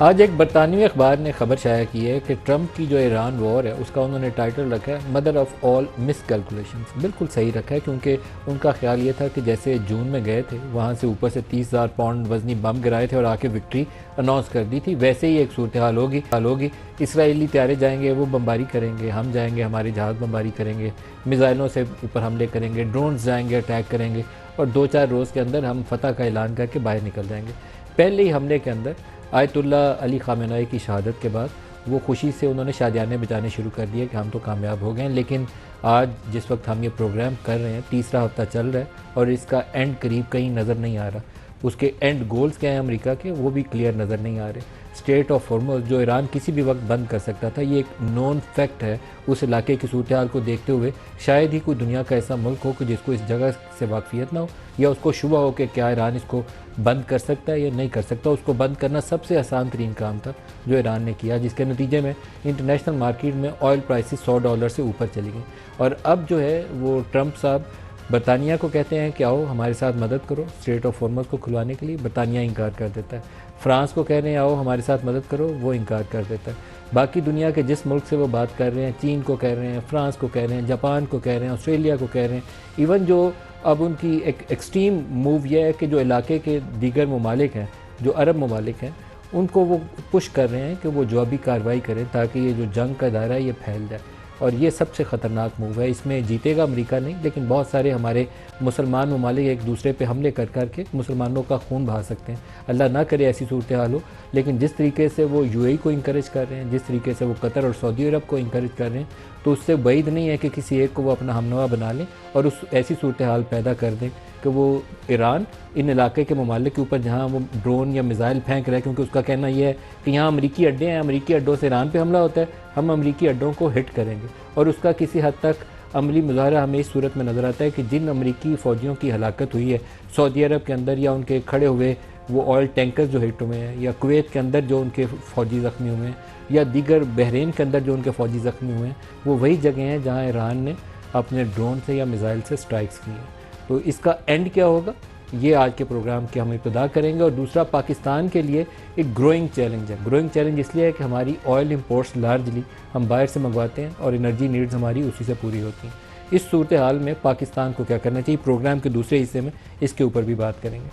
आज एक बरतानवी अखबार ने खबर शाया की है कि ट्रंप की जो ईरान वॉर है उसका उन्होंने टाइटल रखा है mother of all miss calculations. बिल्कुल सही रखा है, क्योंकि उनका ख्याल ये था कि जैसे जून में गए थे, वहाँ से ऊपर से 30,000 पाउंड वजनी बम गिराए थे और आके विक्ट्री अनाउंस कर दी थी, वैसे ही एक सूरत हाल होगी। इसराइली तैयारे जाएंगे, वो बमबारी करेंगे, हम जाएंगे, हमारे जहाज़ बमबारी करेंगे, मिज़ाइलों से ऊपर हमले करेंगे, ड्रोन्स जाएंगे, अटैक करेंगे और 2-4 रोज़ के अंदर हम फतह का ऐलान करके बाहर निकल जाएंगे। पहले ही हमले के अंदर आयतुल्ला अली ख़ामेनी की शहादत के बाद वो खुशी से उन्होंने शादियाने बजाने शुरू कर दिए कि हम तो कामयाब हो गए हैं। लेकिन आज जिस वक्त हम ये प्रोग्राम कर रहे हैं, तीसरा हफ्ता चल रहा है और इसका एंड करीब कहीं नज़र नहीं आ रहा। उसके एंड गोल्स क्या हैं अमेरिका के, वो भी क्लियर नज़र नहीं आ रहे। स्ट्रेट ऑफ हॉर्मुज़ जो ईरान किसी भी वक्त बंद कर सकता था, ये एक नॉन फैक्ट है। उस इलाके की सूरत हाल को देखते हुए शायद ही कोई दुनिया का ऐसा मुल्क हो कि जिसको इस जगह से वाकफियत ना हो या उसको शुबा हो कि क्या ईरान इसको बंद कर सकता है या नहीं कर सकता। उसको बंद करना सबसे आसान तरीन काम था जो ईरान ने किया, जिसके नतीजे में इंटरनेशनल मार्केट में ऑयल प्राइसेस $100 से ऊपर चली गई। और अब जो है वो ट्रंप साहब बरतानिया को कहते हैं कि आओ हमारे साथ मदद करो स्ट्रेट ऑफ हॉर्मुज़ को खुलवाने के लिए, बरतानिया इनकार कर देता है। फ्रांस को कह रहे हैं आओ हमारे साथ मदद करो, वो इनकार कर देता है। बाकी दुनिया के जिस मुल्क से वो बात कर रहे हैं, चीन को कह रहे हैं, फ्रांस को कह रहे हैं, जापान को कह रहे हैं, ऑस्ट्रेलिया को कह रहे हैं, इवन जो अब उनकी एक एक्सट्रीम मूव यह है कि जो इलाके के दीगर ममालिक हैं, जो अरब ममालिक हैं, उनको वो पुश कर रहे हैं कि वो जवाबी कार्रवाई करें ताकि ये जो जंग का दायरा है ये फैल जाए। और ये सबसे ख़तरनाक मूव है। इसमें जीतेगा अमेरिका नहीं, लेकिन बहुत सारे हमारे मुसलमान ममालिक एक दूसरे पे हमले कर करके मुसलमानों का खून बहा सकते हैं। अल्लाह ना करे ऐसी सूरत हाल हो, लेकिन जिस तरीके से वो यूएई को इंकरेज कर रहे हैं, जिस तरीके से वो कतर और सऊदी अरब को इंकरेज कर रहे हैं, तो उससे बैद नहीं है कि किसी एक को वो अपना हमनवा बना लें और उस ऐसी सूरत हाल पैदा कर दें कि वो ईरान इन इलाके के ममालिक के ऊपर जहाँ वो ड्रोन या मिज़ाइल फेंक रहा है, क्योंकि उसका कहना यह है कि यहाँ अमरीकी अड्डे हैं, अमरीकी अड्डों से ईरान पे हमला होता है, हम अमरीकी अड्डों को हिट करेंगे। और उसका किसी हद तक अमली मुजाहरा हमें इस सूरत में नज़र आता है कि जिन अमरीकी फ़ौजियों की हलाकत हुई है सऊदी अरब के अंदर, या उनके खड़े हुए वो ऑयल टैंकर्स जो हिट हुए हैं, या कुवैत के अंदर जो उनके फ़ौजी ज़ख्मी हुए हैं, या दीगर बहरीन के अंदर जो उनके फ़ौजी ज़ख्मी हुए हैं, वो वही जगह हैं जहाँ ईरान ने अपने ड्रोन से या मिज़ाइल से स्ट्राइक्स की हैं। तो इसका एंड क्या होगा, ये आज के प्रोग्राम की हम इब्तिदा करेंगे। और दूसरा, पाकिस्तान के लिए एक ग्रोइंग चैलेंज है। ग्रोइंग चैलेंज इसलिए है कि हमारी ऑयल इंपोर्ट्स लार्जली हम बाहर से मंगवाते हैं और एनर्जी नीड्स हमारी उसी से पूरी होती हैं। इस सूरत हाल में पाकिस्तान को क्या करना चाहिए, प्रोग्राम के दूसरे हिस्से में इसके ऊपर भी बात करेंगे।